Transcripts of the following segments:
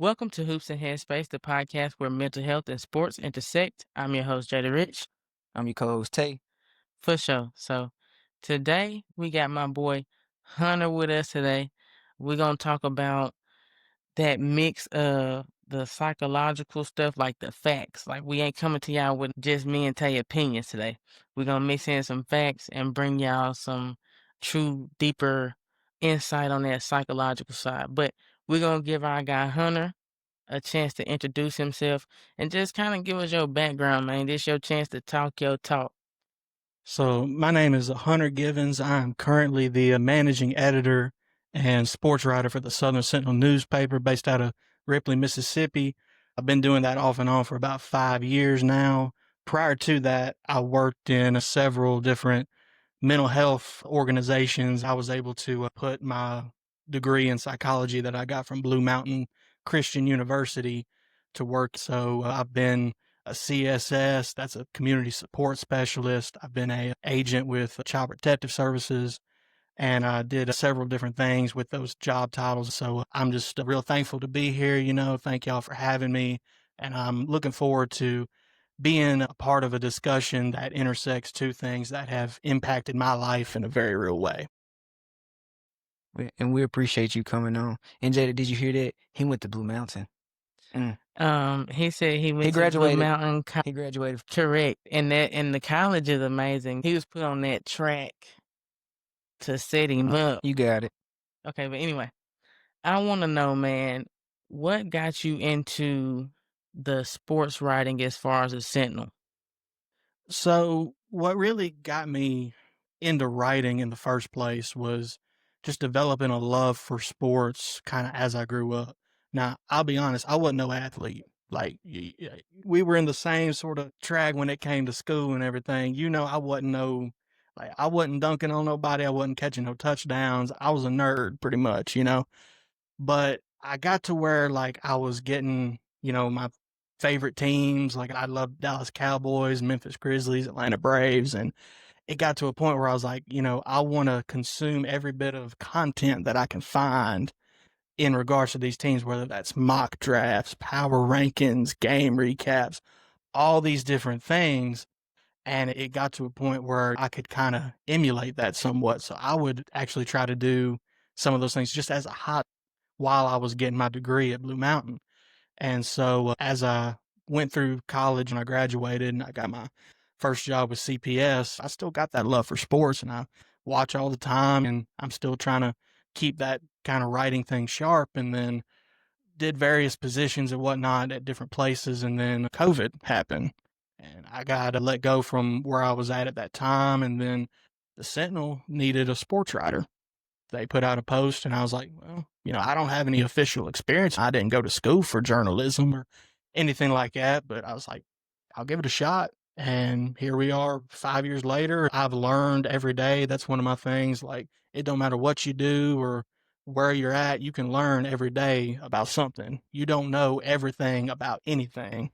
Welcome to Hoops Headspace, the podcast where mental health and sports intersect. I'm your host, Jada Rich. I'm your co-host Tay. For sure. So today we got my boy Hunter with us today. We're gonna talk about that mix of the psychological stuff, like the facts. Like we ain't coming to y'all with just me and Tay opinions today. We're gonna mix in some facts and bring y'all some true, deeper insight on that psychological side. But we're gonna give our guy Hunter a chance to introduce himself and just kind of give us your background, man. This your chance to talk your talk. So my name is Hunter Givens. I'm currently the managing editor and sports writer for the Southern Sentinel newspaper based out of Ripley, Mississippi. I've been doing that off and on for about 5 years now. Prior to that, I worked in several different mental health organizations. I was able to put my degree in psychology that I got from Blue Mountain Christian University to work. So I've been a CSS, that's a community support specialist. I've been a agent with Child Protective Services, and I did several different things with those job titles. So I'm just real thankful to be here. Thank y'all for having me. And I'm looking forward to being a part of a discussion that intersects two things that have impacted my life in a very real way. And we appreciate you coming on. And Jada, did you hear that? He went to Blue Mountain. He said he went He to Blue graduated. Mountain. He graduated. Correct, and the college is amazing. He was put on that track to set him up. You got it. Okay, but anyway, I want to know, man, what got you into the sports writing as far as a Sentinel? So what really got me into writing in the first place was just developing a love for sports kind of as I grew up. Now, I'll be honest, I wasn't no athlete. Like we were in the same sort of track when it came to school and everything. I wasn't dunking on nobody. I wasn't catching no touchdowns. I was a nerd pretty much. But I got to where like I was getting, my favorite teams. Like I loved Dallas Cowboys, Memphis Grizzlies, Atlanta Braves. And it got to a point where I was like, I want to consume every bit of content that I can find in regards to these teams, whether that's mock drafts, power rankings, game recaps, all these different things. And it got to a point where I could kind of emulate that somewhat. So I would actually try to do some of those things just as a hobby while I was getting my degree at Blue Mountain. And so as I went through college and I graduated and I got my first job with CPS, I still got that love for sports and I watch all the time and I'm still trying to keep that kind of writing thing sharp. And then did various positions and whatnot at different places. And then COVID happened and I got let go from where I was at that time. And then the Sentinel needed a sports writer. They put out a post and I was like, well, I don't have any official experience. I didn't go to school for journalism or anything like that, but I was like, I'll give it a shot. And here we are 5 years later. I've learned every day. That's one of my things. Like, it don't matter what you do or where you're at, you can learn every day about something. You don't know everything about anything.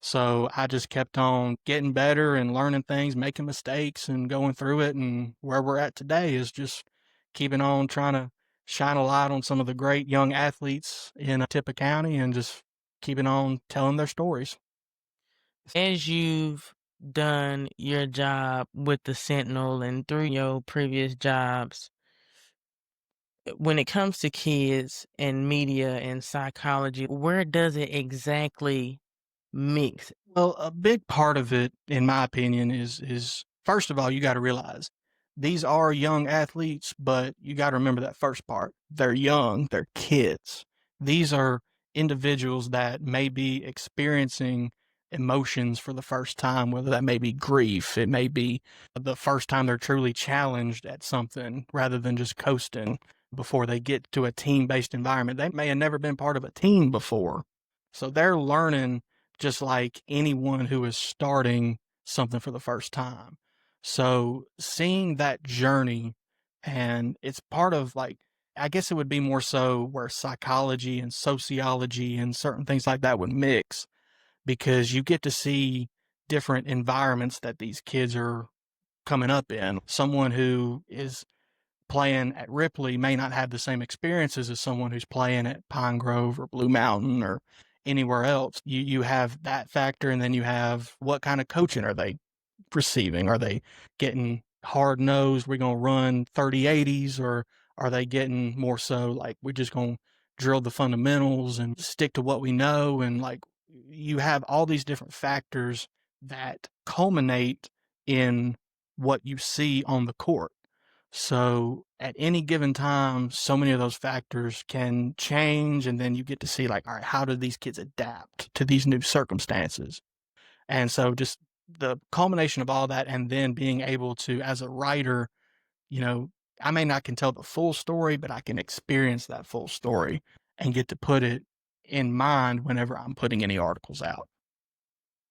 So I just kept on getting better and learning things, making mistakes and going through it. And where we're at today is just keeping on trying to shine a light on some of the great young athletes in Tippah County and just keeping on telling their stories. As you've done your job with the Sentinel and through your previous jobs, when it comes to kids and media and psychology, where does it exactly mix? Well, a big part of it, in my opinion, is first of all, you got to realize these are young athletes, but you got to remember that first part. They're young, they're kids. These are individuals that may be experiencing emotions for the first time, whether that may be grief, it may be the first time they're truly challenged at something rather than just coasting before they get to a team-based environment. They may have never been part of a team before. So they're learning just like anyone who is starting something for the first time. So seeing that journey, and it's part of like, I guess it would be more so where psychology and sociology and certain things like that would mix, because you get to see different environments that these kids are coming up in. Someone who is playing at Ripley may not have the same experiences as someone who's playing at Pine Grove or Blue Mountain or anywhere else. You have that factor, and then you have what kind of coaching are they receiving? Are they getting hard nosed, we're gonna run 30/80s, or are they getting more so like we're just gonna drill the fundamentals and stick to what we know? And like you have all these different factors that culminate in what you see on the court. So at any given time, so many of those factors can change, and then you get to see like, all right, how do these kids adapt to these new circumstances? And so just the culmination of all that, and then being able to, as a writer, you know, I may not can tell the full story, but I can experience that full story and get to put it in mind whenever I'm putting any articles out.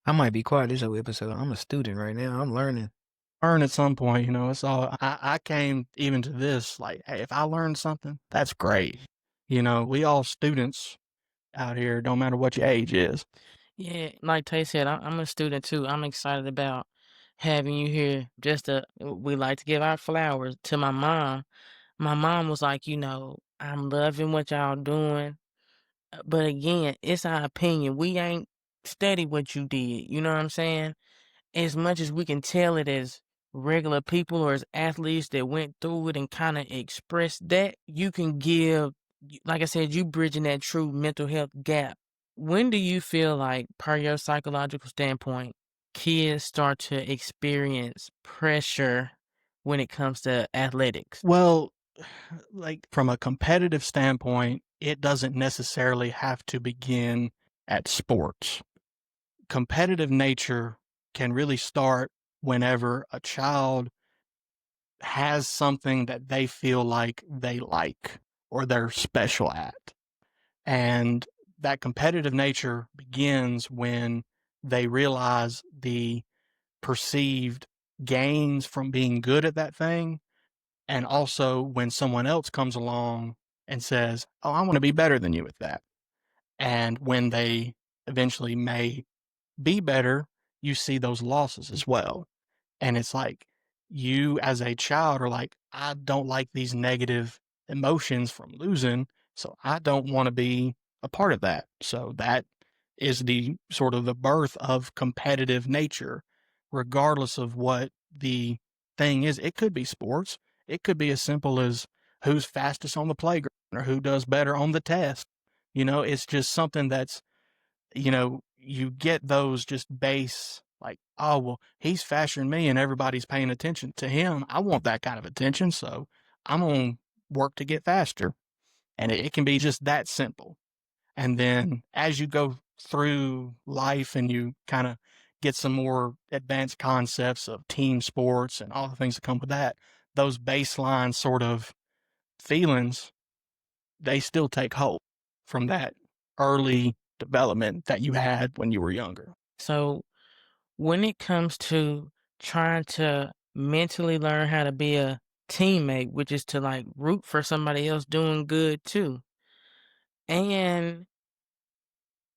I might be quiet this whole episode. I'm a student right now. I'm learning. Learn at some point, it's all I came even to this, like, hey, if I learned something, that's great. We all students out here, don't matter what your age is. Yeah, like Tay said, I'm a student too. I'm excited about having you here. We like to give our flowers to my mom. My mom was like, I'm loving what y'all doing. But again, it's our opinion. We ain't study what you did. You know what I'm saying? As much as we can tell it as regular people or as athletes that went through it and kind of express that, you can give, like I said, you bridging that true mental health gap. When do you feel like, per your psychological standpoint, kids start to experience pressure when it comes to athletics? Well, like from a competitive standpoint, it doesn't necessarily have to begin at sports. Competitive nature can really start whenever a child has something that they feel like or they're special at. And that competitive nature begins when they realize the perceived gains from being good at that thing. And also when someone else comes along and says, oh, I want to be better than you at that. And when they eventually may be better, you see those losses as well. And it's like you as a child are like, I don't like these negative emotions from losing. So I don't want to be a part of that. So that is the sort of the birth of competitive nature, regardless of what the thing is. It could be sports. It could be as simple as who's fastest on the playground or who does better on the test. It's just something that's, you get those just base, like, oh, well, he's faster than me and everybody's paying attention to him. I want that kind of attention. So I'm going to work to get faster. And it can be just that simple. And then as you go through life and you kind of get some more advanced concepts of team sports and all the things that come with that, those baseline sort of feelings, they still take hold from that early development that you had when you were younger. So when it comes to trying to mentally learn how to be a teammate, which is to like root for somebody else doing good too, and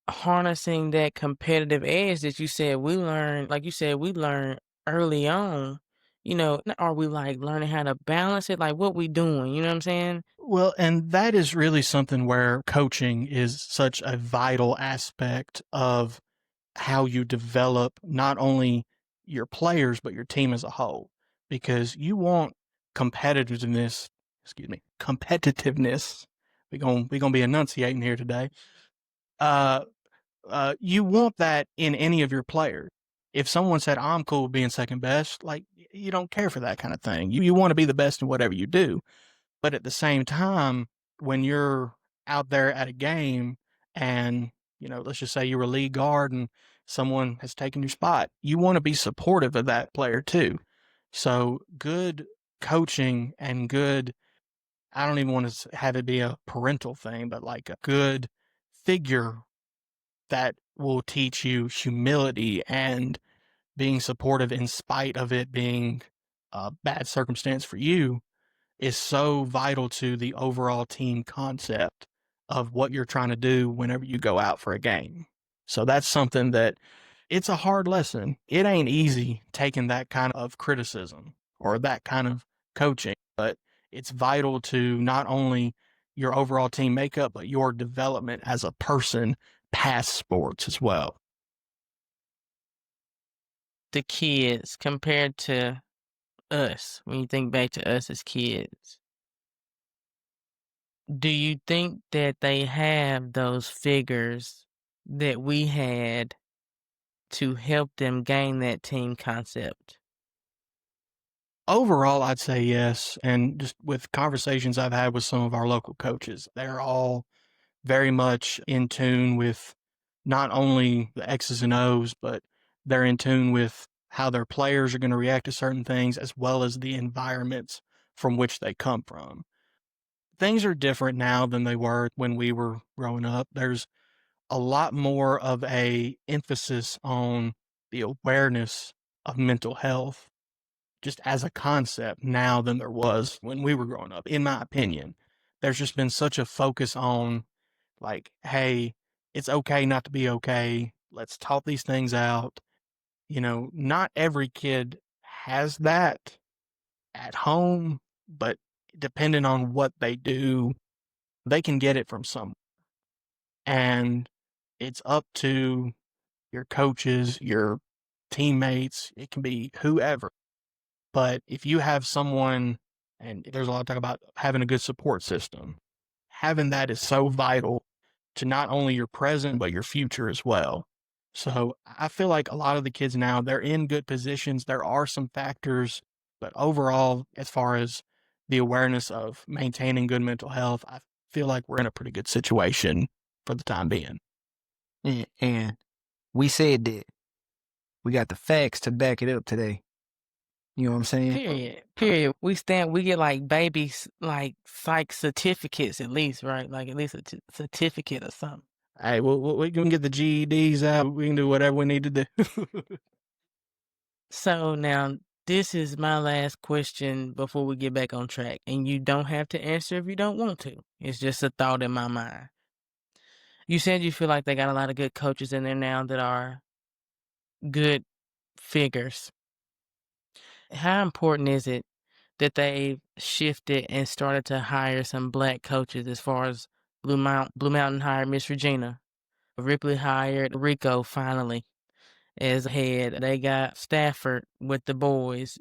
harnessing that competitive edge that you said we learn, like you said, we learn early on, are we like learning how to balance it? Like what we doing, you know what I'm saying? Well, and that is really something where coaching is such a vital aspect of how you develop not only your players, but your team as a whole, because you want competitiveness, competitiveness. We're gonna be enunciating here today. Uh, you want that in any of your players. If someone said, I'm cool with being second best, like you don't care for that kind of thing. You want to be the best in whatever you do. But at the same time, when you're out there at a game and, let's just say you're a lead guard and someone has taken your spot, you want to be supportive of that player too. So good coaching and good, I don't even want to have it be a parental thing, but like a good figure that will teach you humility and being supportive in spite of it being a bad circumstance for you is so vital to the overall team concept of what you're trying to do whenever you go out for a game. So that's something that it's a hard lesson. It ain't easy taking that kind of criticism or that kind of coaching, but It's vital to not only your overall team makeup, but your development as a person past sports as well. The kids compared to us, when you think back to us as kids, do you think that they have those figures that we had to help them gain that team concept? Overall, I'd say yes. And just with conversations I've had with some of our local coaches, they're all very much in tune with not only the X's and O's, but they're in tune with how their players are going to react to certain things, as well as the environments from which they come from. Things are different now than they were when we were growing up. There's a lot more of a emphasis on the awareness of mental health just as a concept now than there was when we were growing up, in my opinion. There's just been such a focus on, like, hey, it's okay not to be okay. Let's talk these things out. Not every kid has that at home, but depending on what they do, they can get it from some. And it's up to your coaches, your teammates, it can be whoever. But if you have someone, and there's a lot of talk about having a good support system, having that is so vital to not only your present, but your future as well. So I feel like a lot of the kids now, they're in good positions. There are some factors, but overall, as far as the awareness of maintaining good mental health, I feel like we're in a pretty good situation for the time being. And we said that we got the facts to back it up today. You know what I'm saying? Period. Period. We get like babies, like psych certificates at least, right? Like at least a certificate or something. Hey, we can get the GEDs out. We can do whatever we need to do. So now this is my last question before we get back on track. And you don't have to answer if you don't want to. It's just a thought in my mind. You said you feel like they got a lot of good coaches in there now that are good figures. How important is it that they shifted and started to hire some black coaches as far as Blue Mountain hired Miss Regina. Ripley hired Rico finally as head. They got Stafford with the boys.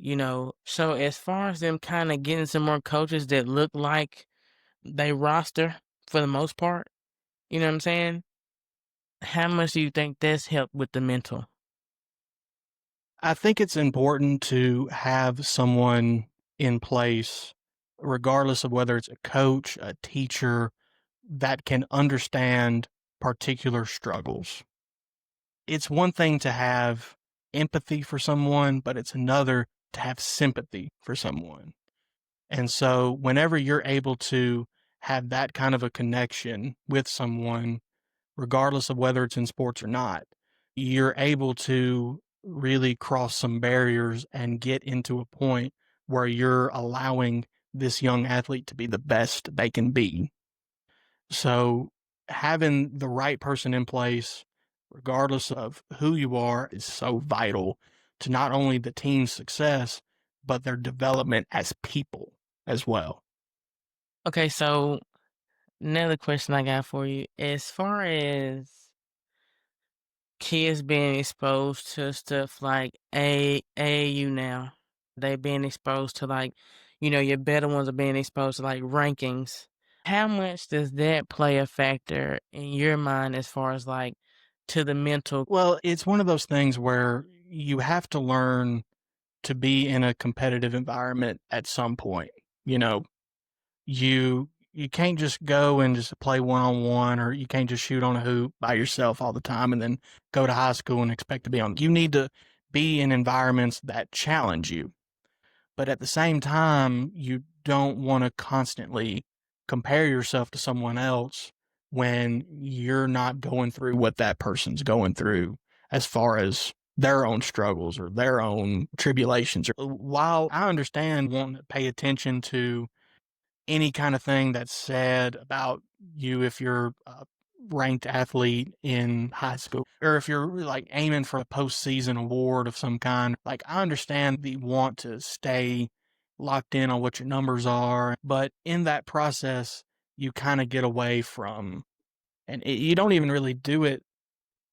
So as far as them kind of getting some more coaches that look like they roster for the most part, you know what I'm saying? How much do you think that's helped with the mental? I think it's important to have someone in place, regardless of whether it's a coach, a teacher, that can understand particular struggles. It's one thing to have empathy for someone, but it's another to have sympathy for someone. And so, whenever you're able to have that kind of a connection with someone, regardless of whether it's in sports or not, you're able to really cross some barriers and get into a point where you're allowing this young athlete to be the best they can be. So having the right person in place, regardless of who you are, is so vital to not only the team's success, but their development as people as well. Okay, so another question I got for you. As far as kids being exposed to stuff like AAU now, they being exposed to your better ones are being exposed to like rankings. How much does that play a factor in your mind as far as like to the mental? Well, it's one of those things where you have to learn to be in a competitive environment at some point. You know, you can't just go and just play one on one, or you can't just shoot on a hoop by yourself all the time and then go to high school and expect to be on. You need to be in environments that challenge you. But at the same time, you don't want to constantly compare yourself to someone else when you're not going through what that person's going through as far as their own struggles or their own tribulations. While I understand wanting to pay attention to any kind of thing that's said about you if you're a ranked athlete in high school or if you're like aiming for a postseason award of some kind. Like, I understand the want to stay locked in on what your numbers are. But in that process, you kind of get away from, and you don't even really do it.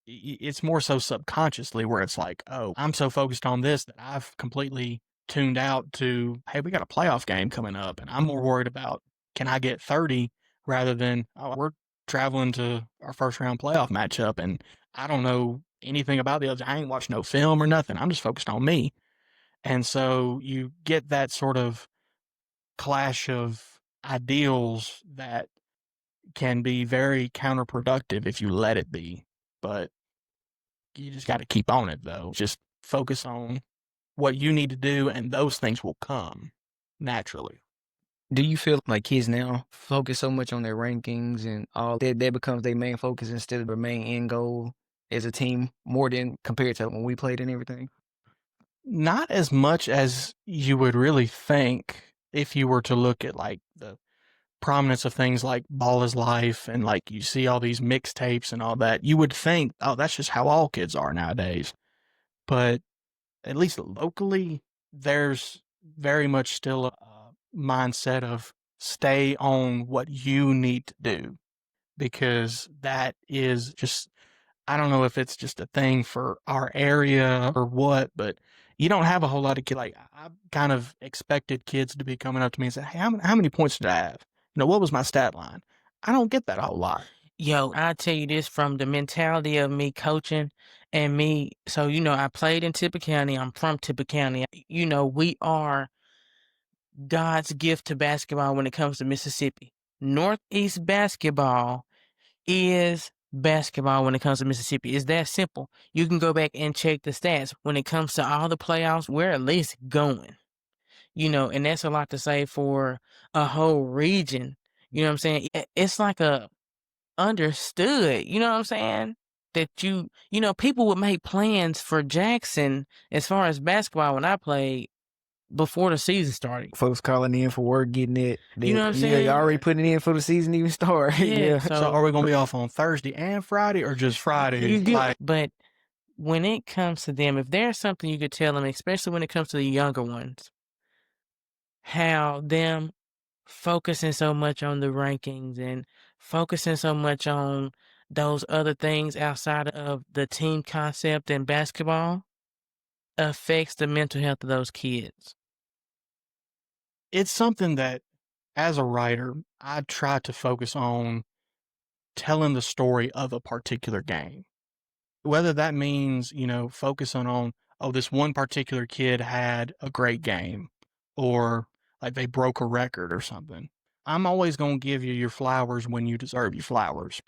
It's more so subconsciously where it's like, oh, I'm so focused on this that I've completely tuned out to, hey, we got a playoff game coming up, and I'm more worried about can I get 30 rather than, oh, we're traveling to our first round playoff matchup, and I don't know anything about the other. I ain't watched no film or nothing. I'm just focused on me. And so you get that sort of clash of ideals that can be very counterproductive if you let it be. But you just got to keep on it, though. Just focus on what you need to do, and those things will come naturally. Do you feel like kids now focus so much on their rankings and all that becomes their main focus instead of their main end goal as a team more than compared to when we played and everything? Not as much as you would really think if you were to look at like the prominence of things like Ball is Life and like you see all these mixtapes and all that. You would think, oh, that's just how all kids are nowadays. But at least locally, there's very much still a mindset of stay on what you need to do because that is just, I don't know if it's just a thing for our area or what, but you don't have a whole lot of kids. Like, I kind of expected kids to be coming up to me and say, hey, how many points did I have? What was my stat line? I don't get that a whole lot. Yo, I tell you this from the mentality of me coaching and me. So, I played in Tippah County. I'm from Tippah County. We are God's gift to basketball when it comes to Mississippi. Northeast basketball is basketball when it comes to Mississippi. It's that simple. You can go back and check the stats. When it comes to all the playoffs, we're at least going. And that's a lot to say for a whole region. You know what I'm saying? It's like a understood, you know what I'm saying? That people would make plans for Jackson as far as basketball when I played before the season started. Folks calling in for work, getting it. You know what I'm Yeah, you saying? already putting it in for the season even start. Yeah. Yeah. So are we going to be off on Thursday and Friday or just Friday? You get, but when it comes to them, if there's something you could tell them, especially when it comes to the younger ones, how them focusing so much on the rankings and focusing so much on those other things outside of the team concept in basketball affects the mental health of those kids. It's something that, as a writer, I try to focus on telling the story of a particular game. Whether that means, focusing on, oh, this one particular kid had a great game or like they broke a record or something. I'm always going to give you your flowers when you deserve your flowers.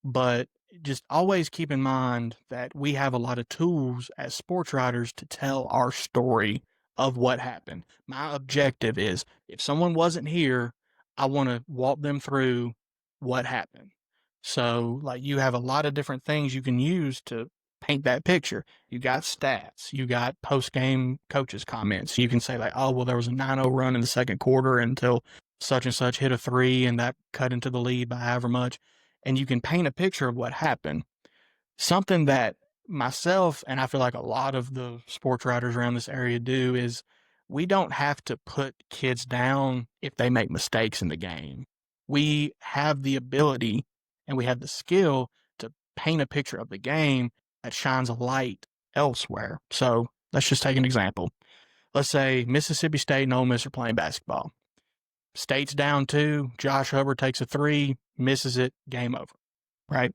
But just always keep in mind that we have a lot of tools as sports writers to tell our story of what happened. My objective is if someone wasn't here, I want to walk them through what happened. So, like, you have a lot of different things you can use to paint that picture. You got stats, you got post game coaches' comments. You can say, like, oh, well, there was a 9-0 run in the second quarter until such and such hit a three and that cut into the lead by however much. And you can paint a picture of what happened. Something that myself and I feel like a lot of the sports writers around this area do is we don't have to put kids down if they make mistakes in the game. We have the ability and we have the skill to paint a picture of the game that shines a light elsewhere. So let's just take an example. Let's say Mississippi State and Ole Miss are playing basketball. State's down 2, Josh Hubbard takes a 3, misses it, game over, right?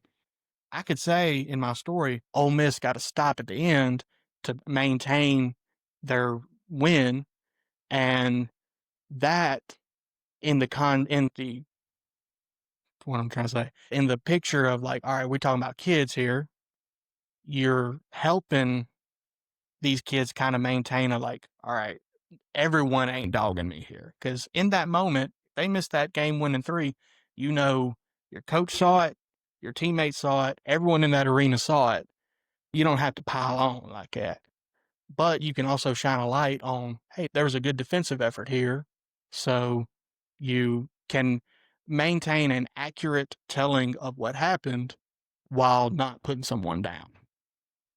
I could say in my story, Ole Miss got to stop at the end to maintain their win, and that in the what I'm trying to say, in the picture of like, all right, we're talking about kids here, you're helping these kids kind of maintain a like, all right, everyone ain't dogging me here. Because in that moment, they missed that game winning 3. Your coach saw it, your teammates saw it, everyone in that arena saw it. You don't have to pile on like that. But you can also shine a light on, hey, there was a good defensive effort here. So you can maintain an accurate telling of what happened while not putting someone down.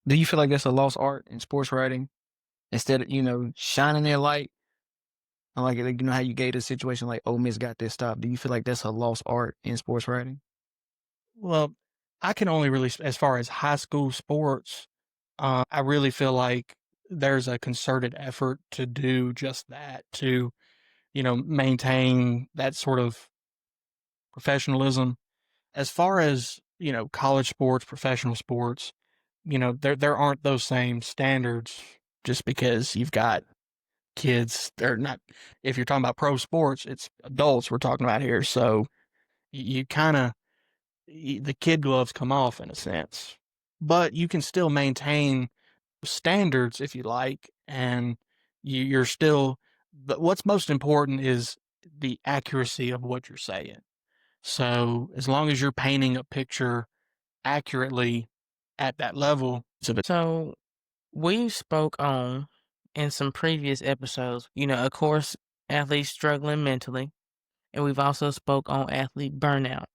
Do you feel like that's a lost art in sports writing? Instead of, shining their light Like, you know how you gave the situation like Ole Miss got this stop. Do you feel like that's a lost art in sports writing? Well, I can only really, as far as high school sports, I really feel like there's a concerted effort to do just that, to, maintain that sort of professionalism. As far as, college sports, professional sports, there aren't those same standards just because you've got kids. They're not, if you're talking about pro sports, it's adults we're talking about here. So you kind of, the kid gloves come off in a sense, but you can still maintain standards if you like, and you're still, but what's most important is the accuracy of what you're saying. So as long as you're painting a picture accurately at that level, So we spoke on in some previous episodes, of course, athletes struggling mentally, and we've also spoke on athlete burnout.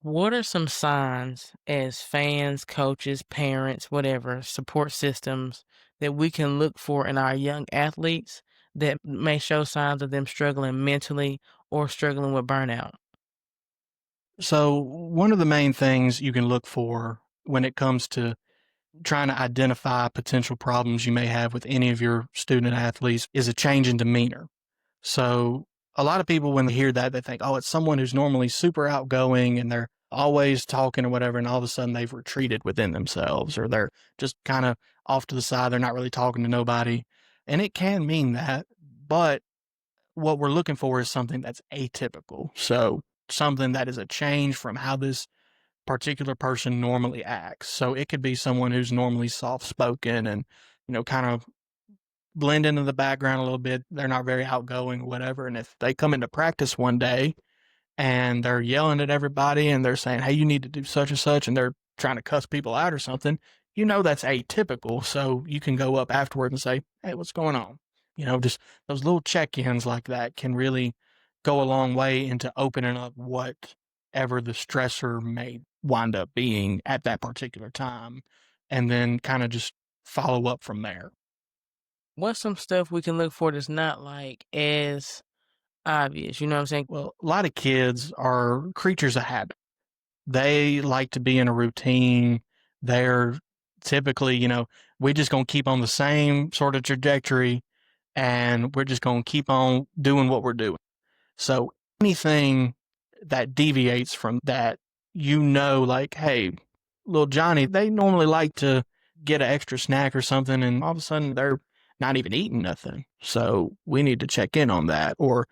What are some signs as fans, coaches, parents, whatever, support systems that we can look for in our young athletes that may show signs of them struggling mentally or struggling with burnout? so one of the main things you can look for when it comes to trying to identify potential problems you may have with any of your student athletes is a change in demeanor. So a lot of people, when they hear that, they think, oh, it's someone who's normally super outgoing and they're always talking or whatever. And all of a sudden they've retreated within themselves, or they're just kind of off to the side. They're not really talking to nobody. And it can mean that. But what we're looking for is something that's atypical. So something that is a change from how this particular person normally acts. So it could be someone who's normally soft spoken and, kind of blend into the background a little bit. They're not very outgoing or whatever. And if they come into practice one day and they're yelling at everybody and they're saying, hey, you need to do such and such, and they're trying to cuss people out or something, that's atypical. So you can go up afterwards and say, hey, what's going on? Just those little check ins like that can really go a long way into opening up whatever the stressor may wind up being at that particular time. And then kind of just follow up from there. What's some stuff we can look for that's not like as obvious? You know what I'm saying? Well, a lot of kids are creatures of habit. They like to be in a routine. They're typically, we're just going to keep on the same sort of trajectory and we're just going to keep on doing what we're doing. So anything that deviates from that, like, hey, little Johnny, they normally like to get an extra snack or something, and all of a sudden they're not even eating nothing. So we need to check in on that. Or,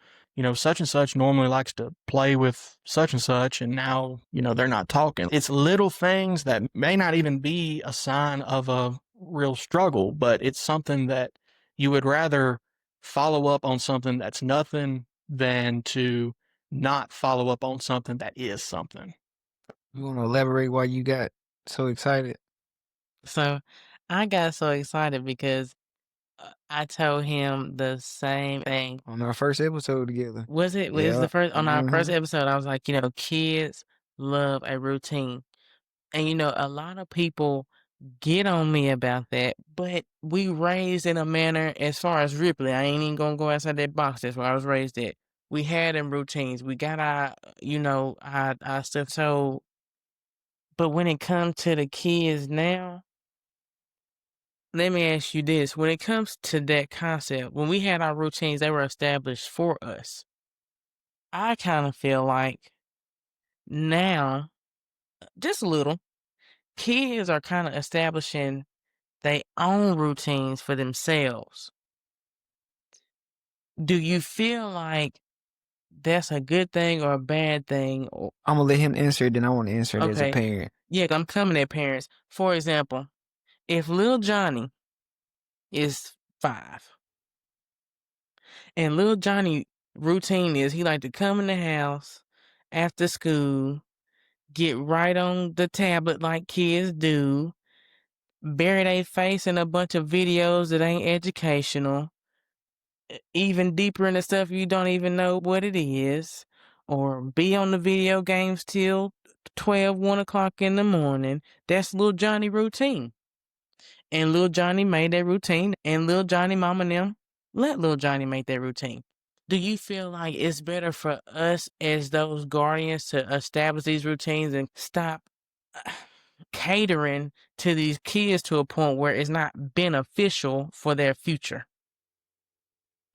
such and such normally likes to play with such and such, and now, they're not talking. It's little things that may not even be a sign of a real struggle, but it's something that you would rather follow up on something that's nothing than to not follow up on something that is something. You want to elaborate why you got so excited So I got so excited because I told him the same thing. on our first episode together? Was Yeah. the first on our first Hmm. episode? I was like, kids love a routine, and a lot of people get on me about that. But we raised in a manner, as far as Ripley, I ain't even gonna go outside that box. That's where I was raised at. We had them routines. We got our, our stuff. So, but when it comes to the kids now, let me ask you this. When it comes to that concept, when we had our routines, they were established for us. I kind of feel like now, just a little, kids are kind of establishing their own routines for themselves. Do you feel like that's a good thing or a bad thing? Or, I'm gonna let him answer it, then I want to answer it as a okay, parent. yeah, I'm coming at parents. For example, if little Johnny is 5 and little Johnny routine is he like to come in the house after school, get right on the tablet like kids do, bury their face in a bunch of videos that ain't educational, even deeper into stuff you don't even know what it is, or be on the video games till 12, 1 o'clock in the morning. That's little Johnny routine. And little Johnny made that routine, and little Johnny mama and them let little Johnny make that routine. Do you feel like it's better for us as those guardians to establish these routines and stop catering to these kids to a point where it's not beneficial for their future?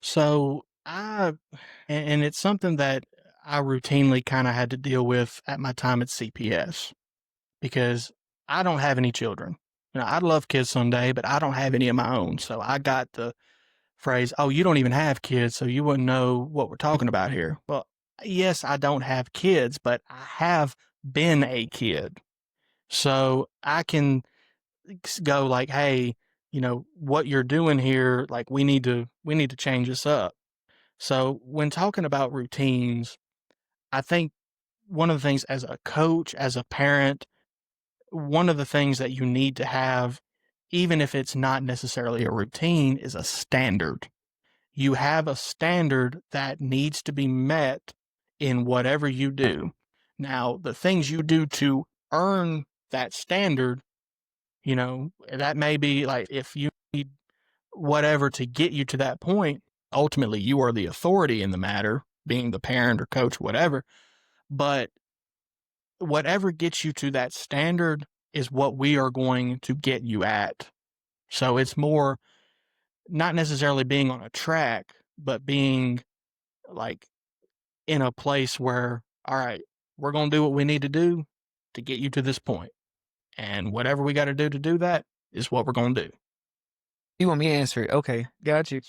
So and it's something that I routinely kind of had to deal with at my time at CPS because I don't have any children. You know, I'd love kids someday, but I don't have any of my own. So I got the phrase, "Oh, you don't even have kids, so you wouldn't know what we're talking about here." Well, yes, I don't have kids, but I have been a kid. So I can go like, "Hey, you know, what you're doing here, like we need to change this up." So when talking about routines, I think one of the things as a coach, as a parent, one of the things that you need to have, even if it's not necessarily a routine, is a standard. You have a standard that needs to be met in whatever you do. Now, the things you do to earn that standard, you know, that may be like if you need whatever to get you to that point, ultimately you are the authority in the matter, being the parent or coach, whatever. But whatever gets you to that standard is what we are going to get you at. So it's more not necessarily being on a track, but being like in a place where, all right, we're going to do what we need to do to get you to this point. And whatever we got to do that is what we're going to do. You want me to answer it? Okay, got you.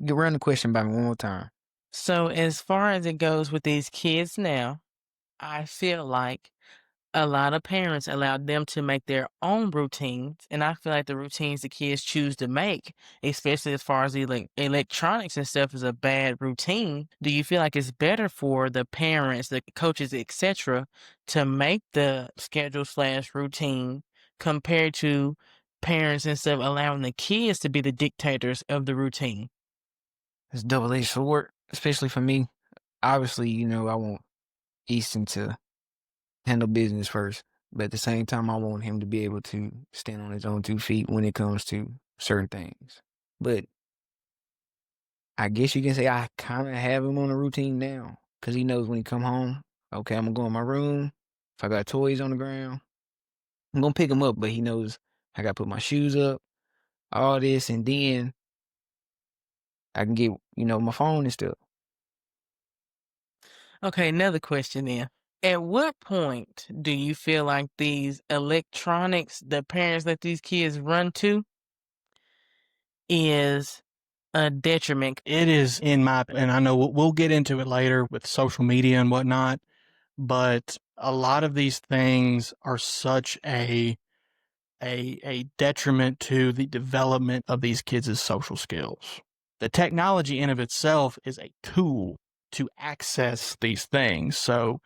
You run the question by me one more time. So, as far as it goes with these kids now, I feel like a lot of parents allow them to make their own routines, and I feel like the routines the kids choose to make, especially as far as electronics and stuff, is a bad routine. Do you feel like it's better for the parents, the coaches, etc., to make the schedule slash routine compared to parents and stuff allowing the kids to be the dictators of the routine? It's double-edged sword, especially for me. Obviously, I want Easton to handle business first, but at the same time, I want him to be able to stand on his own 2 feet when it comes to certain things. But I guess you can say I kind of have him on a routine now because he knows when he come home, okay, I'm gonna go in my room. If I got toys on the ground, I'm gonna pick him up, but he knows I gotta put my shoes up, all this, and then I can get, my phone and stuff. Okay, another question then. At what point do you feel like these electronics the parents let these kids run to is a detriment? It is and I know we'll get into it later with social media and whatnot, but a lot of these things are such a detriment to the development of these kids' social skills. The technology in of itself is a tool to access these things. So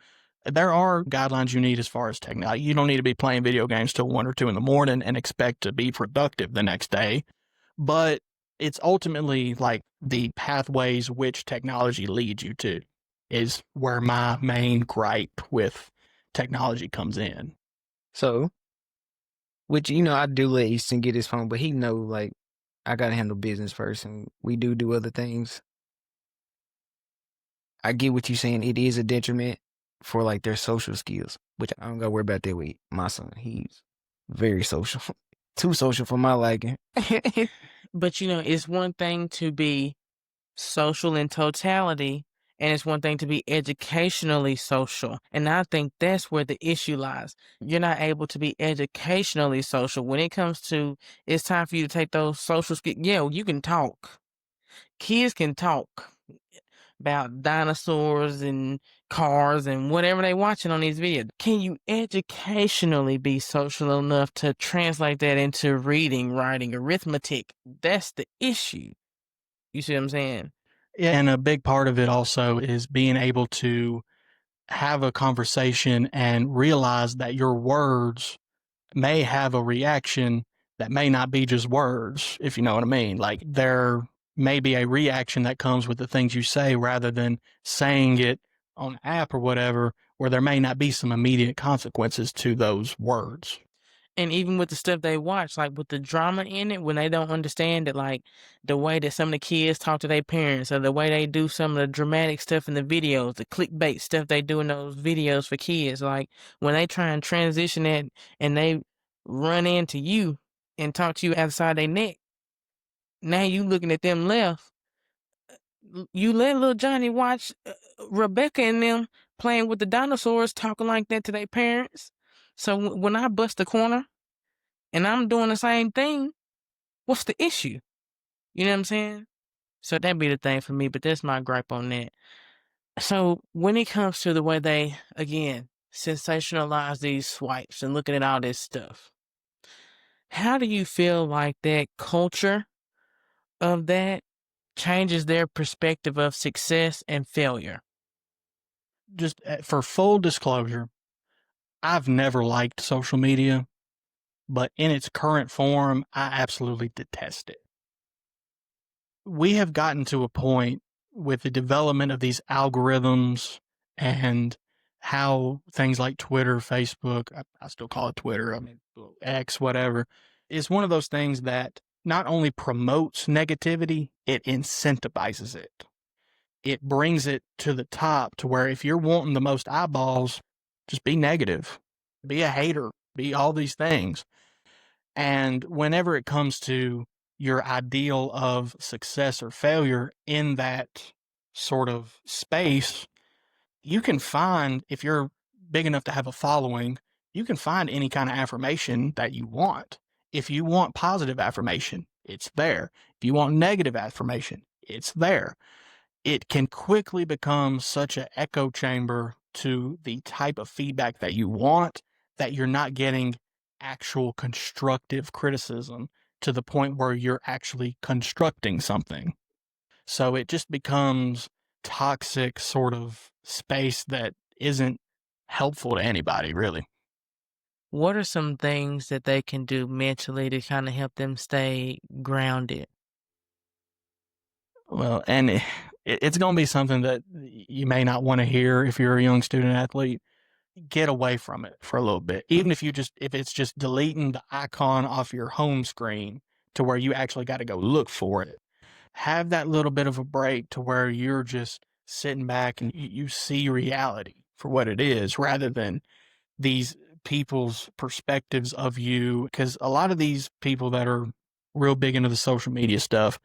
there are guidelines you need as far as technology. You don't need to be playing video games till 1 or 2 in the morning and expect to be productive the next day. But it's ultimately like the pathways which technology leads you to is where my main gripe with technology comes in. So, which, I do let Easton get his phone, but he know, like, I gotta handle business first, and we do other things. I get what you're saying. It is a detriment for, like, their social skills, which I don't gotta worry about that with my son. He's very social. Too social for my liking. But it's one thing to be social in totality, and it's one thing to be educationally social. And I think that's where the issue lies. You're not able to be educationally social when it comes to it's time for you to take those social skills. Yeah, you can talk. Kids can talk about dinosaurs and cars and whatever they watching on these videos. Can you educationally be social enough to translate that into reading, writing, arithmetic? That's the issue. You see what I'm saying? And a big part of it also is being able to have a conversation and realize that your words may have a reaction that may not be just words, if you know what I mean. Like there may be a reaction that comes with the things you say rather than saying it on an app or whatever, where there may not be some immediate consequences to those words. And even with the stuff they watch, like with the drama in it, when they don't understand that, like the way that some of the kids talk to their parents, or the way they do some of the dramatic stuff in the videos, the clickbait stuff they do in those videos for kids, like when they try and transition it and they run into you and talk to you outside their neck, now you looking at them left. You let little Johnny watch Rebecca and them playing with the dinosaurs, talking like that to their parents. So when I bust the corner and I'm doing the same thing, what's the issue? You know what I'm saying? So that'd be the thing for me, but that's my gripe on that. So when it comes to the way they, again, sensationalize these swipes and looking at all this stuff, how do you feel like that culture of that changes their perspective of success and failure? Just for full disclosure, I've never liked social media, but in its current form, I absolutely detest it. We have gotten to a point with the development of these algorithms and how things like Twitter, Facebook, I still call it Twitter, I mean, X, whatever, is one of those things that not only promotes negativity, it incentivizes it. It brings it to the top to where if you're wanting the most eyeballs, just be negative, be a hater, be all these things. And whenever it comes to your ideal of success or failure in that sort of space, you can find, if you're big enough to have a following, you can find any kind of affirmation that you want. If you want positive affirmation, it's there. If you want negative affirmation, it's there. It can quickly become such an echo chamber to the type of feedback that you want that you're not getting actual constructive criticism to the point where you're actually constructing something. So it just becomes toxic sort of space that isn't helpful to anybody, really. What are some things that they can do mentally to kind of help them stay grounded? Well, and it's going to be something that you may not want to hear if you're a young student athlete. Get away from it for a little bit. Even if it's just deleting the icon off your home screen to where you actually got to go look for it. Have that little bit of a break to where you're just sitting back and you see reality for what it is rather than these people's perspectives of you. Because a lot of these people that are real big into the social media stuff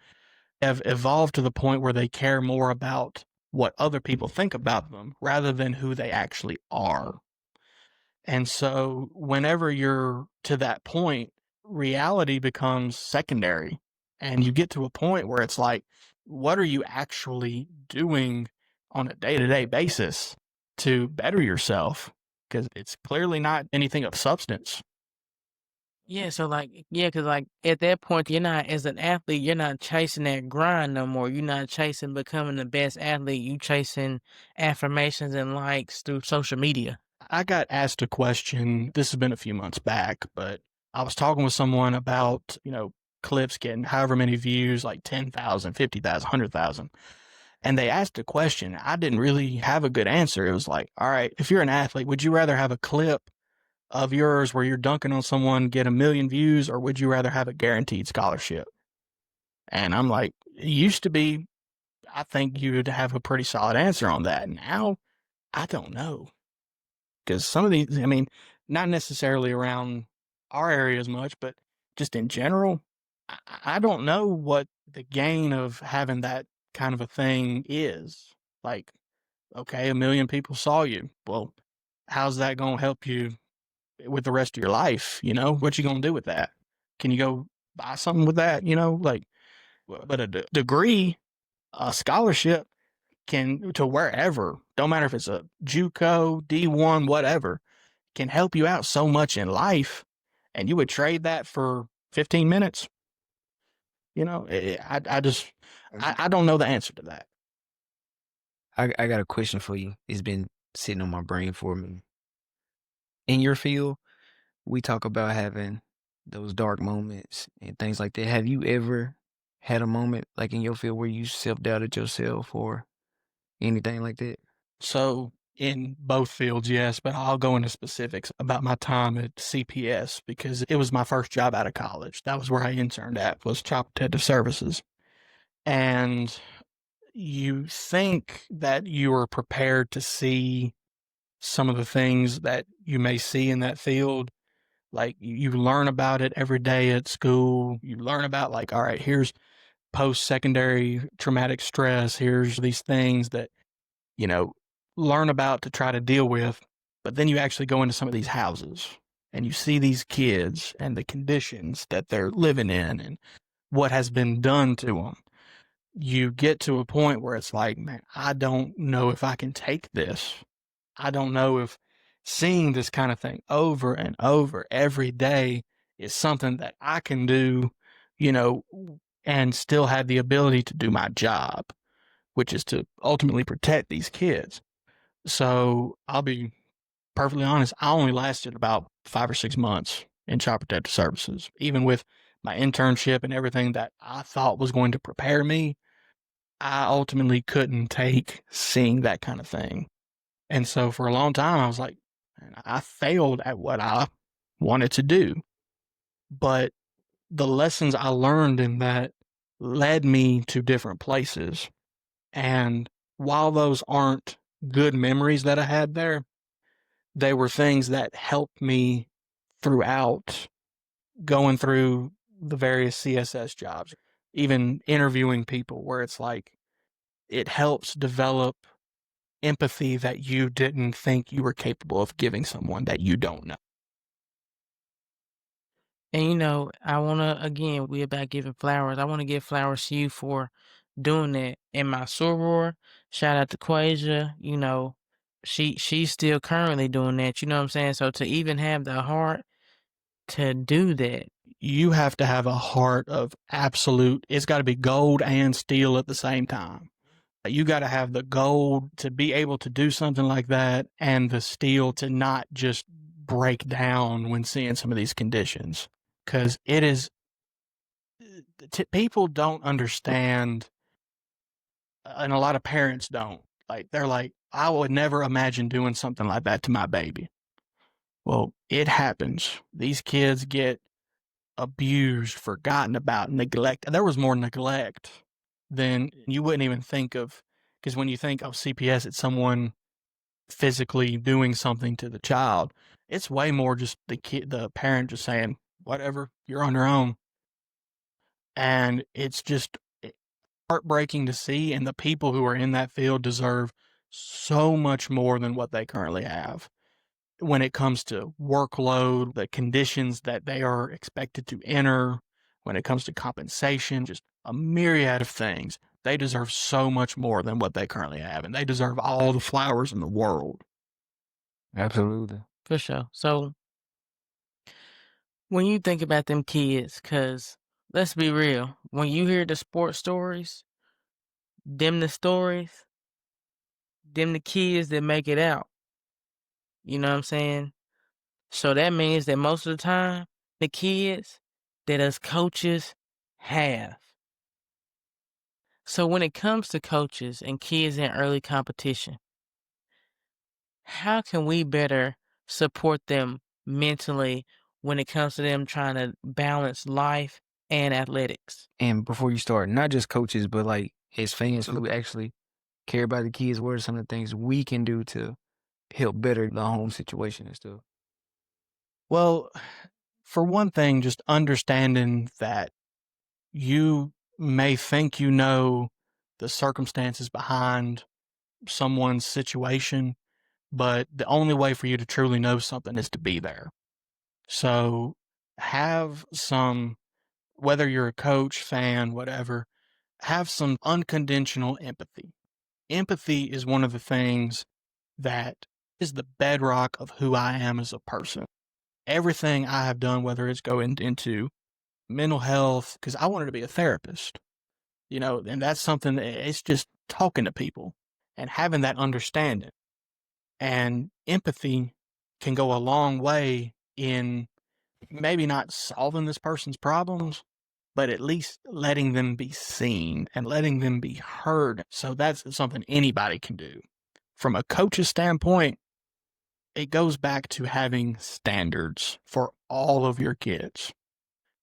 have evolved to the point where they care more about what other people think about them rather than who they actually are. And so whenever you're to that point, reality becomes secondary. And you get to a point where it's like, what are you actually doing on a day-to-day basis to better yourself? Because it's clearly not anything of substance. Yeah, so like, yeah, because like at that point, you're not, as an athlete, you're not chasing that grind no more. You're not chasing becoming the best athlete. You chasing affirmations and likes through social media. I got asked a question. This has been a few months back, but I was talking with someone about, clips getting however many views, like 10,000, 50,000, 100,000. And they asked a question. I didn't really have a good answer. It was like, all right, if you're an athlete, would you rather have a clip of yours where you're dunking on someone, get 1 million views, or would you rather have a guaranteed scholarship? And I'm like, it used to be, I think you would have a pretty solid answer on that. Now, I don't know. Because some of these, I mean, not necessarily around our area as much, but just in general, I don't know what the gain of having that kind of a thing is. Like, okay, 1 million people saw you. Well, how's that going to help you with the rest of your life? What you going to do with that? Can you go buy something with that? Like, but a degree, a scholarship can to wherever, don't matter if it's a JUCO, D1, whatever, can help you out so much in life, and you would trade that for 15 minutes. I don't know the answer to that. I got a question for you. It's been sitting on my brain for me. In your field, we talk about having those dark moments and things like that. Have you ever had a moment like in your field where you self doubted yourself or anything like that? So in both fields, yes, but I'll go into specifics about my time at CPS because it was my first job out of college. That was where I interned at, was Child Protective Services. And you think that you are prepared to see some of the things that you may see in that field. Like you learn about it every day at school. You learn about like, all right, here's post-secondary traumatic stress. Here's these things that, you know, learn about to try to deal with. But then you actually go into some of these houses and you see these kids and the conditions that they're living in and what has been done to them. You get to a point where it's like, man, I don't know if I can take this. I don't know if seeing this kind of thing over and over every day is something that I can do, you know, and still have the ability to do my job, which is to ultimately protect these kids. So I'll be perfectly honest, I only lasted about 5 or 6 months in Child Protective Services. Even with my internship and everything that I thought was going to prepare me, I ultimately couldn't take seeing that kind of thing. And so for a long time, I was like, man, I failed at what I wanted to do. But the lessons I learned in that led me to different places. And while those aren't good memories that I had there, they were things that helped me throughout going through the various CSS jobs, even interviewing people, where it's like it helps develop empathy that you didn't think you were capable of giving someone that you don't know. And I wanna again, we about giving flowers. I wanna give flowers to you for doing that. And my soror, shout out to Quasia, she's still currently doing that, you know what I'm saying? So to even have the heart to do that. You have to have a heart of absolute, it's got to be gold and steel at the same time. You got to have the gold to be able to do something like that and the steel to not just break down when seeing some of these conditions. Because it is, people don't understand, and a lot of parents don't. Like, they're like, I would never imagine doing something like that to my baby. Well, it happens. These kids get abused, forgotten about, neglect. There was more neglect than you wouldn't even think of. Because when you think of CPS, it's someone physically doing something to the child. It's way more just the parent just saying, whatever, you're on your own. And it's just heartbreaking to see. And the people who are in that field deserve so much more than what they currently have when it comes to workload, the conditions that they are expected to enter, when it comes to compensation, just a myriad of things. They deserve so much more than what they currently have, and they deserve all the flowers in the world. Absolutely. For sure. So when you think about them kids, cause let's be real, when you hear the sports stories, the stories, the kids that make it out. You know what I'm saying? So that means that most of the time, the kids that us coaches have. So when it comes to coaches and kids in early competition, how can we better support them mentally when it comes to them trying to balance life and athletics? And before you start, not just coaches, but like as fans who actually care about the kids, what are some of the things we can do to help better the home situation and stuff? Well, for one thing, just understanding that you may think you know the circumstances behind someone's situation, but the only way for you to truly know something is to be there. So have some, whether you're a coach, fan, whatever, have some unconditional empathy. Empathy is one of the things that is the bedrock of who I am as a person. Everything I have done, whether it's going into mental health, because I wanted to be a therapist, and that's something that it's just talking to people and having that understanding. And empathy can go a long way in maybe not solving this person's problems, but at least letting them be seen and letting them be heard. So that's something anybody can do. from a coach's standpoint, it goes back to having standards for all of your kids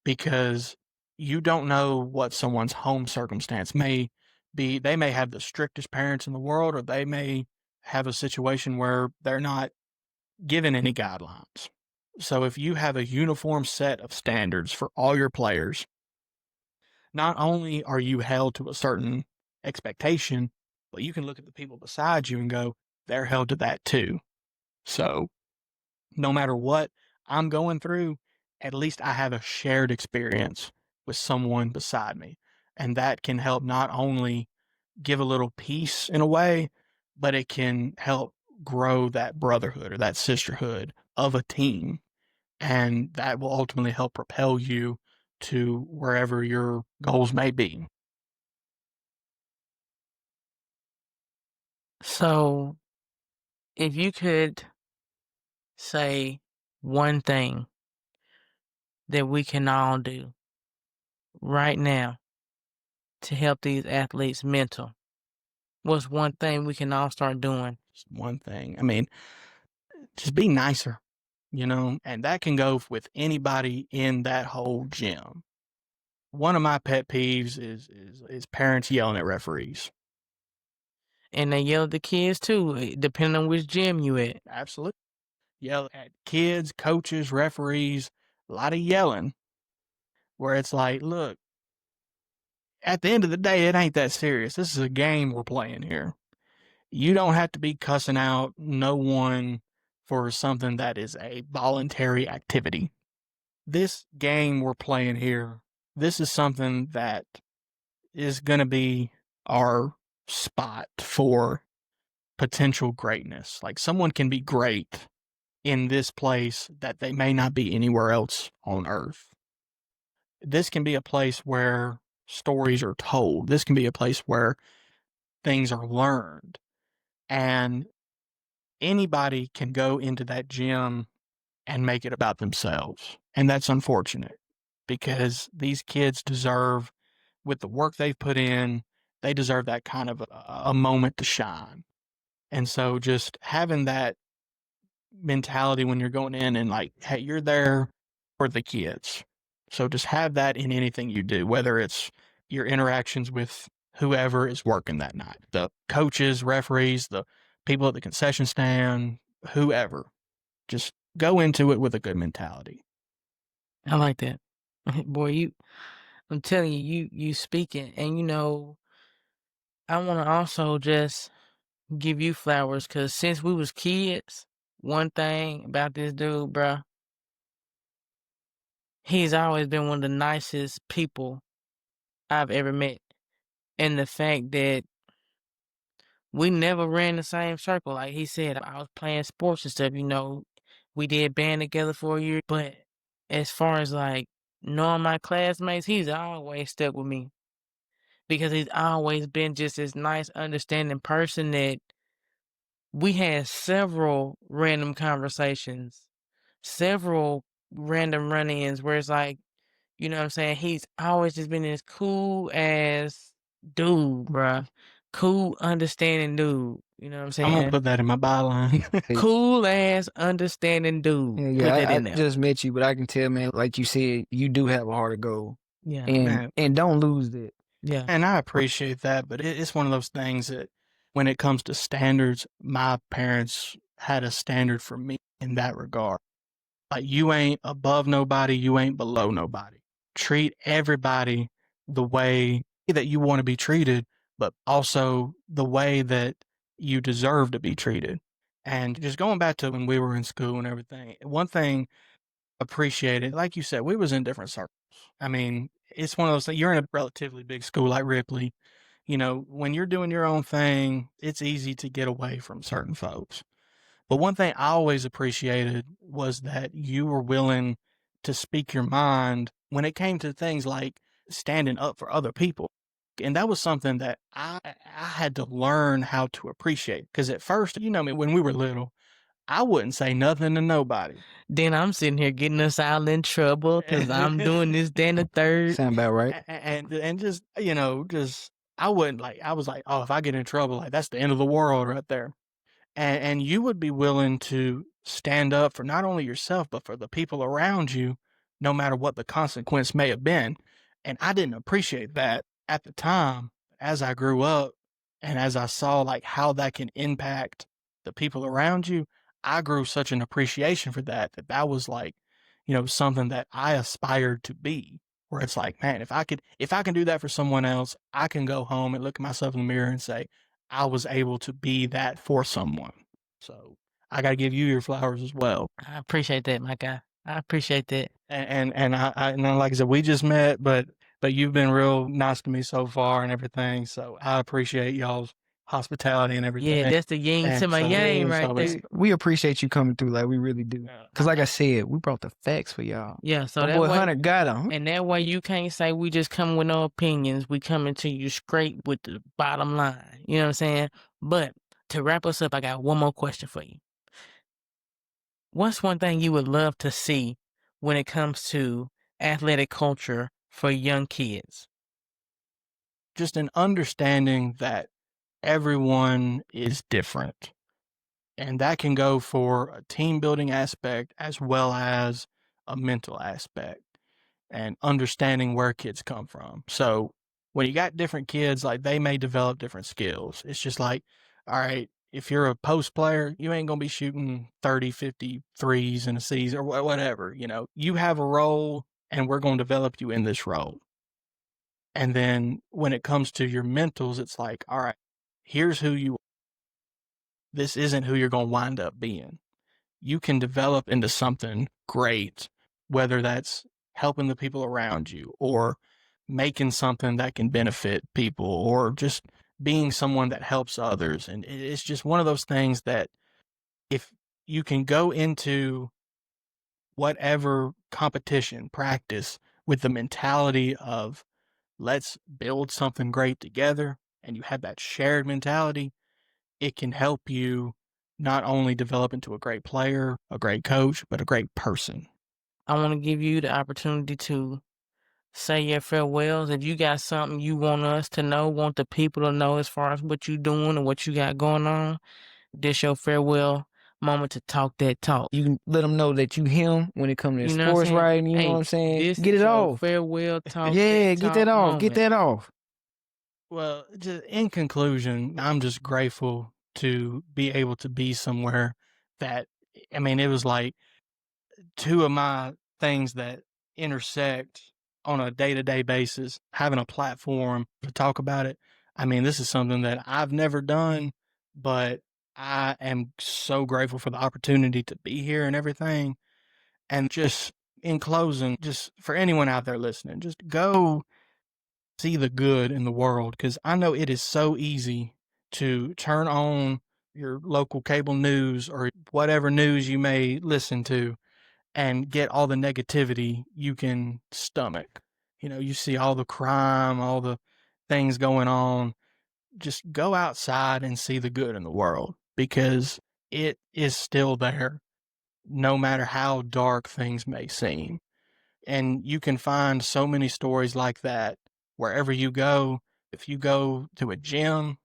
because you don't know what someone's home circumstance may be. They may have the strictest parents in the world, or they may have a situation where they're not given any guidelines. So if you have a uniform set of standards for all your players, not only are you held to a certain expectation, but you can look at the people beside you and go, they're held to that too. So no matter what I'm going through, at least I have a shared experience with someone beside me. And that can help not only give a little peace in a way, but it can help grow that brotherhood or that sisterhood of a team. And that will ultimately help propel you to wherever your goals may be. So, if you could say one thing that we can all do right now to help these athletes mental, what's one thing we can all start doing? Just one thing. I mean, just be nicer, and that can go with anybody in that whole gym. One of my pet peeves is parents yelling at referees. And they yell at the kids too, depending on which gym you at. Absolutely. Yell at kids, coaches, referees, a lot of yelling where it's like, look, at the end of the day, it ain't that serious. This is a game we're playing here. You don't have to be cussing out no one for something that is a voluntary activity. This game we're playing here, this is something that is going to be our spot for potential greatness. Like someone can be great in this place that they may not be anywhere else on earth. This can be a place where stories are told. This can be a place where things are learned. And anybody can go into that gym and make it about themselves. And that's unfortunate because these kids deserve, with the work they've put in, they deserve that kind of a moment to shine. And so just having that mentality when you're going in and like, hey, you're there for the kids. So just have that in anything you do, whether it's your interactions with whoever is working that night, the coaches, referees, the people at the concession stand, whoever. Just go into it with a good mentality. I like that. Boy, I'm telling you, you speaking, and I want to also just give you flowers because since we was kids, one thing about this dude, bruh, he's always been one of the nicest people I've ever met. And the fact that we never ran the same circle. Like he said, I was playing sports and stuff, we did band together for a year. But as far as like knowing my classmates, he's always stuck with me because he's always been just this nice, understanding person that we had several random conversations, several random run-ins where it's like, you know what I'm saying? He's always just been this cool ass dude, bruh. Cool, understanding dude. You know what I'm I'm gonna saying? put that in my byline. Cool ass, understanding dude. Yeah, Put yeah, that I in there. just met you, but I can tell, man, like you said, you do have a heart of gold, Yeah, and Man, and don't lose that. yeah. and I appreciate that, but it's one of those things that when it comes to standards, my parents had a standard for me in that regard. Like you ain't above nobody, you ain't below nobody. Treat everybody the way that you want to be treated, but also the way that you deserve to be treated. And just going back to when we were in school and everything, one thing appreciated, like you said, we was in different circles. I mean, it's one of those things, you're in a relatively big school like Ripley. When you're doing your own thing, it's easy to get away from certain folks. But one thing I always appreciated was that you were willing to speak your mind when it came to things like standing up for other people. And that was something that I had to learn how to appreciate. Because at first, you know me, when we were little, I wouldn't say nothing to nobody. Then I'm sitting here getting us all in trouble because I'm doing this, then the third. Sound about right? And just, just I wouldn't like, I was like, oh, if I get in trouble, like that's the end of the world right there. and you would be willing to stand up for not only yourself, but for the people around you, no matter what the consequence may have been. And I didn't appreciate that at the time. As I grew up and as I saw like how that can impact the people around you, I grew such an appreciation for that, that was like, something that I aspired to be. Where it's like, man, if I can do that for someone else, I can go home and look at myself in the mirror and say, I was able to be that for someone. So I got to give you your flowers as well. I appreciate that, my guy. I appreciate that. And like I said, we just met, but you've been real nice to me so far and everything. So I appreciate y'all's hospitality and everything. Yeah, that's the yin to And my so- yang right so there. it's- We appreciate you coming through, like we really do. Yeah. Cause like I said, we brought the facts for y'all. Yeah, so My that boy way, Hunter got him. and that way you can't say we just come with no opinions. We coming to you straight with the bottom line. You know what I'm saying? But to wrap us up, I got one more question for you. What's one thing you would love to see when it comes to athletic culture for young kids? Just an understanding that everyone is different. And that can go for a team building aspect as well as a mental aspect and understanding where kids come from. So when you got different kids, like they may develop different skills. It's just like, all right, if you're a post player, you ain't going to be shooting 30, 50 threes in a season or whatever. You have a role and we're going to develop you in this role. And then when it comes to your mentals, it's like, all right, here's who you are. This isn't who you're going to wind up being. You can develop into something great, whether that's helping the people around you or making something that can benefit people or just being someone that helps others. And it's just one of those things that if you can go into whatever competition, practice with the mentality of let's build something great together, and you have that shared mentality, it can help you not only develop into a great player, a great coach, but a great person. I want to give you the opportunity to say your farewells. If you got something you want us to know, want the people to know as far as what you doing and what you got going on, this your farewell moment to talk that talk. You can let them know that you him when it comes to You know what I'm sports saying? writing. You Hey, know what I'm saying? This Get is it your off. farewell talk. Yeah, get that off. Get moment. that off. Well, just in conclusion, I'm just grateful to be able to be somewhere that, I mean, it was like two of my things that intersect on a day-to-day basis, having a platform to talk about it. I mean, this is something that I've never done, but I am so grateful for the opportunity to be here and everything. And just in closing, just for anyone out there listening, just go see the good in the world, because I know it is so easy to turn on your local cable news or whatever news you may listen to and get all the negativity you can stomach. You see all the crime, all the things going on. Just go outside and see the good in the world, because it is still there, no matter how dark things may seem. And you can find so many stories like that wherever you go. If you go to a gym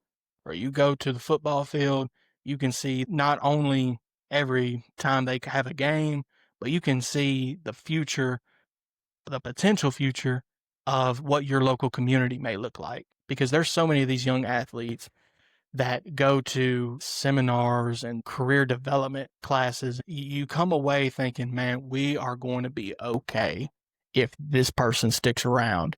or you go to the football field, you can see not only every time they have a game, but you can see the future, the potential future of what your local community may look like. Because there's so many of these young athletes that go to seminars and career development classes. You come away thinking, man, we are going to be okay if this person sticks around.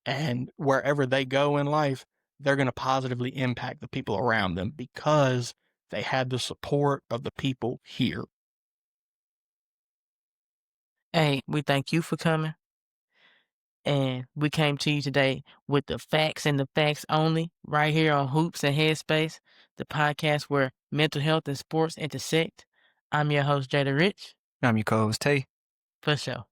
And wherever they go in life, they're going to positively impact the people around them because they had the support of the people here. Hey, we thank you for coming. And we came to you today with the facts and the facts only, right here on Hoops and Headspace, the podcast where mental health and sports intersect. I'm your host, Jada Rich. I'm your co-host Tay. For sure.